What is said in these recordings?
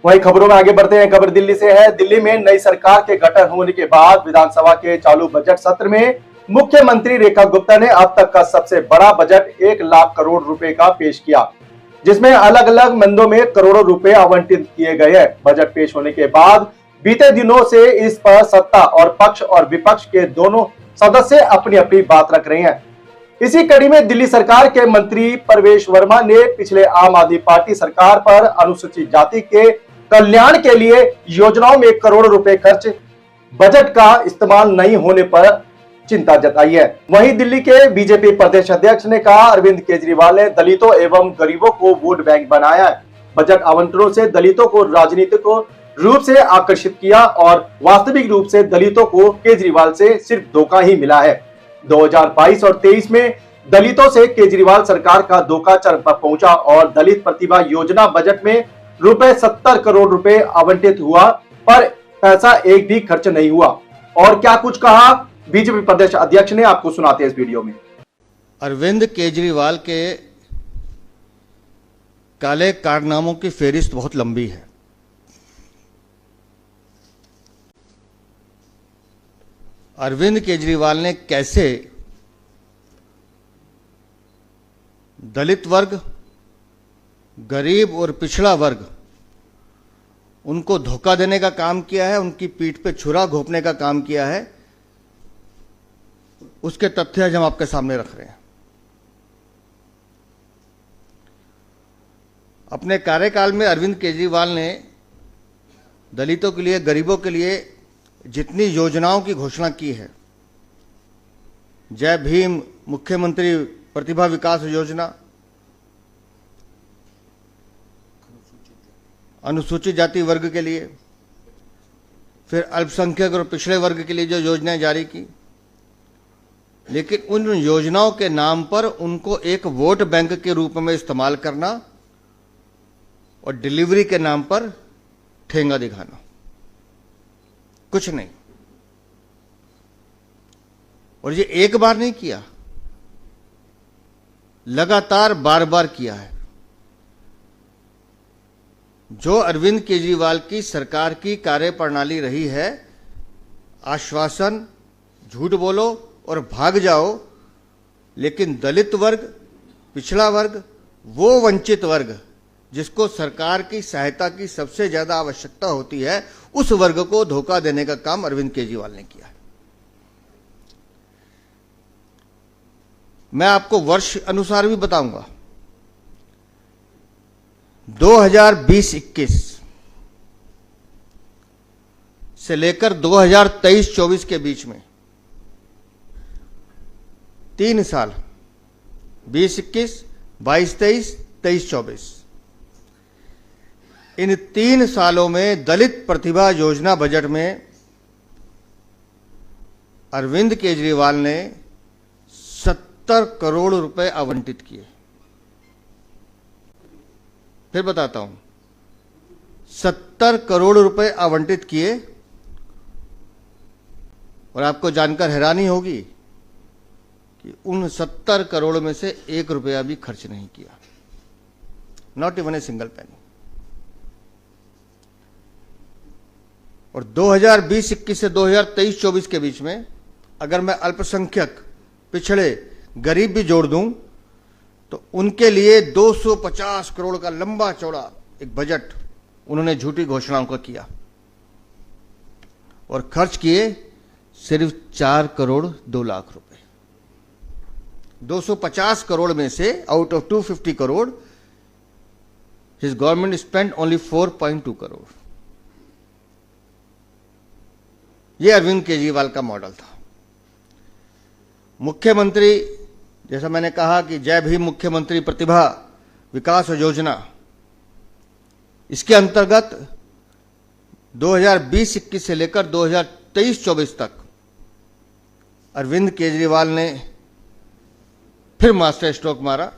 वहीं खबरों में आगे बढ़ते हैं। खबर दिल्ली से है। दिल्ली में नई सरकार के गठन होने के बाद विधानसभा के चालू बजट सत्र में मुख्यमंत्री रेखा गुप्ता ने अब तक का सबसे बड़ा बजट 1 लाख करोड़ रुपए का पेश किया, जिसमें अलग अलग मंदों में करोड़ों रुपए आवंटित किए गए हैं। बजट पेश होने के बाद बीते दिनों से इस पर सत्ता और पक्ष और विपक्ष के दोनों सदस्य अपनी अपनी बात रख रहे हैं। इसी कड़ी में दिल्ली सरकार के मंत्री परवेश वर्मा ने पिछले आम आदमी पार्टी सरकार पर अनुसूचित जाति के कल्याण के लिए योजनाओं में करोड़ों रुपए खर्च बजट का इस्तेमाल नहीं होने पर चिंता जताई है। वहीं दिल्ली के बीजेपी प्रदेश अध्यक्ष ने कहा, अरविंद केजरीवाल ने दलितों एवं गरीबों को वोट बैंक बनाया है। बजट आवंटनों से दलितों को राजनीतिक रूप से आकर्षित किया और वास्तविक रूप से दलितों को केजरीवाल से सिर्फ धोखा ही मिला है। 2022 और 23 में दलितों से केजरीवाल सरकार का धोखा चरम पर पहुंचा और दलित प्रतिभा योजना बजट में रुपए 70 करोड़ रुपए आवंटित हुआ, पर पैसा एक भी खर्च नहीं हुआ। और क्या कुछ कहा बीजेपी प्रदेश अध्यक्ष ने, आपको सुनाते हैं इस वीडियो में। अरविंद केजरीवाल के काले कारनामों की फेहरिस्त बहुत लंबी है। अरविंद केजरीवाल ने कैसे दलित वर्ग, गरीब और पिछड़ा वर्ग, उनको धोखा देने का काम किया है, उनकी पीठ पे छुरा घोंपने का काम किया है, उसके तथ्य आज हम आपके सामने रख रहे हैं। अपने कार्यकाल में अरविंद केजरीवाल ने दलितों के लिए, गरीबों के लिए जितनी योजनाओं की घोषणा की है, जय भीम मुख्यमंत्री प्रतिभा विकास योजना, अनुसूचित जाति वर्ग के लिए, फिर अल्पसंख्यक और पिछड़े वर्ग के लिए जो योजनाएं जारी की, लेकिन उन योजनाओं के नाम पर उनको एक वोट बैंक के रूप में इस्तेमाल करना और डिलीवरी के नाम पर ठेंगा दिखाना, कुछ नहीं। और ये एक बार नहीं किया, लगातार बार बार किया है। जो अरविंद केजरीवाल की सरकार की कार्यप्रणाली रही है, आश्वासन, झूठ बोलो और भाग जाओ, लेकिन दलित वर्ग, पिछड़ा वर्ग, वो वंचित वर्ग जिसको सरकार की सहायता की सबसे ज्यादा आवश्यकता होती है, उस वर्ग को धोखा देने का काम अरविंद केजरीवाल ने किया है। मैं आपको वर्ष अनुसार भी बताऊंगा। 2020-21 से लेकर 2023-24 के बीच में 3 साल, 20-21, 22-23, 23-24, इन 3 सालों में दलित प्रतिभा योजना बजट में अरविंद केजरीवाल ने 70 करोड़ रुपए आवंटित किए। फिर बताता हूं, 70 करोड़ रुपए आवंटित किए। और आपको जानकर हैरानी होगी कि उन 70 करोड़ में से 1 रुपया भी खर्च नहीं किया, not even a single penny. और 2020-21 से 2023-24 के बीच में अगर मैं अल्पसंख्यक, पिछड़े, गरीब भी जोड़ दूं तो उनके लिए 250 करोड़ का लंबा चौड़ा एक बजट उन्होंने झूठी घोषणाओं का किया और खर्च किए सिर्फ 4 करोड़ 2 लाख रुपए। 250 करोड़ में से out of 250 crore his government spend only 4.2 crore. यह अरविंद केजरीवाल का मॉडल था। मुख्यमंत्री, जैसा मैंने कहा कि जय भीम मुख्यमंत्री प्रतिभा विकास योजना, इसके अंतर्गत 2020-21 से लेकर 2023-24 तक अरविंद केजरीवाल ने फिर मास्टर स्ट्रोक मारा,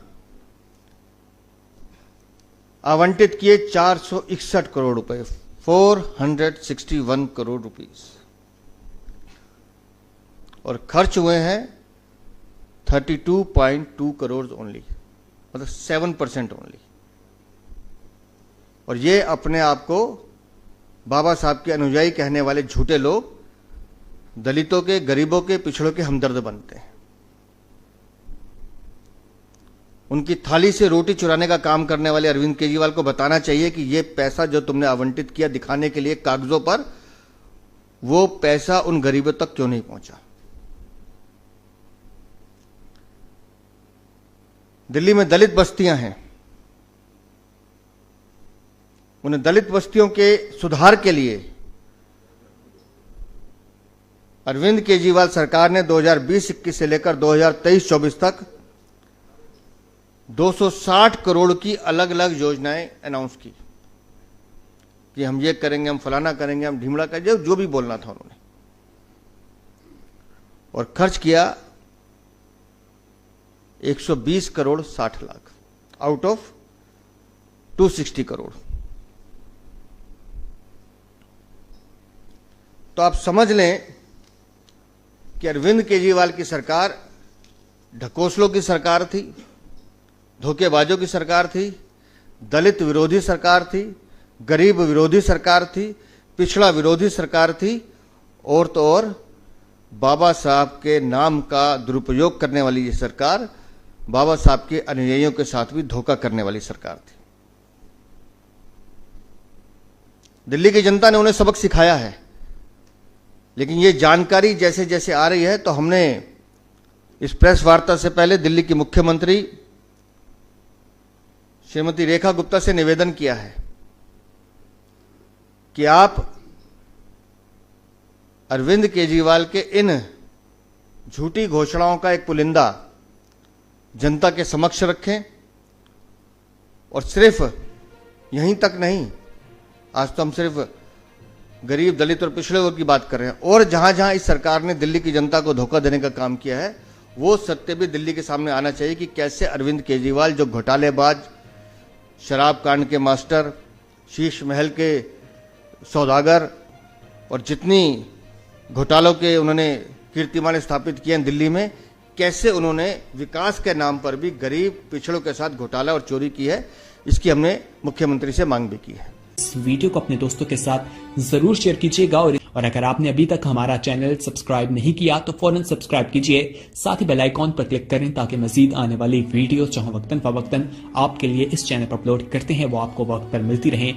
आवंटित किए 461 करोड़ रुपए, 461 करोड़ रुपीस, और खर्च हुए हैं 32.2 करोड़ ओनली, मतलब 7% ओनली। और ये अपने आप को बाबा साहब के अनुयायी कहने वाले झूठे लोग दलितों के, गरीबों के, पिछड़ों के हमदर्द बनते हैं। उनकी थाली से रोटी चुराने का काम करने वाले अरविंद केजरीवाल को बताना चाहिए कि ये पैसा जो तुमने आवंटित किया दिखाने के लिए कागजों पर, वो पैसा उन गरीबों तक क्यों नहीं पहुंचा। दिल्ली में दलित बस्तियां हैं, उन दलित बस्तियों के सुधार के लिए अरविंद केजरीवाल सरकार ने 2020-21 से लेकर 2023-24 तक 260 करोड़ की अलग अलग योजनाएं अनाउंस की कि हम ये करेंगे, हम फलाना करेंगे, हम ढीमड़ा करेंगे, जो भी बोलना था उन्होंने, और खर्च किया 120 करोड़ 60 लाख आउट ऑफ 260 करोड़। तो आप समझ लें कि अरविंद केजरीवाल की सरकार ढकोसलों की सरकार थी, धोखेबाजों की सरकार थी, दलित विरोधी सरकार थी, गरीब विरोधी सरकार थी, पिछड़ा विरोधी सरकार थी, और तो और बाबा साहब के नाम का दुरुपयोग करने वाली ये सरकार बाबा साहब के अनुयायियों के साथ भी धोखा करने वाली सरकार थी। दिल्ली की जनता ने उन्हें सबक सिखाया है, लेकिन ये जानकारी जैसे जैसे आ रही है तो हमने इस प्रेस वार्ता से पहले दिल्ली की मुख्यमंत्री श्रीमती रेखा गुप्ता से निवेदन किया है कि आप अरविंद केजरीवाल के इन झूठी घोषणाओं का एक पुलिंदा जनता के समक्ष रखें, और सिर्फ यहीं तक नहीं, आज तो हम सिर्फ गरीब, दलित और पिछड़े वर्ग की बात कर रहे हैं, और जहां जहां इस सरकार ने दिल्ली की जनता को धोखा देने का काम किया है वो सत्य भी दिल्ली के सामने आना चाहिए कि कैसे अरविंद केजरीवाल, जो घोटालेबाज, शराब कांड के मास्टर, शीश महल के सौदागर और जितनी घोटालों के उन्होंने कीर्तिमान स्थापित किए हैं दिल्ली में, कैसे उन्होंने विकास के नाम पर भी गरीब, पिछड़ों के साथ घोटाला और चोरी की है। इसकी हमने मुख्यमंत्री से मांग भी की है। इस वीडियो को अपने दोस्तों के साथ जरूर शेयर कीजिएगा, और अगर आपने अभी तक हमारा चैनल सब्सक्राइब नहीं किया तो फौरन सब्सक्राइब कीजिए, साथ ही बेल आइकॉन पर क्लिक करें ताकि मजीद आने वाली वीडियो चाहे वक्तन फवक्तन आपके लिए इस चैनल पर अपलोड करते हैं वो आपको वक्त पर मिलती रहे।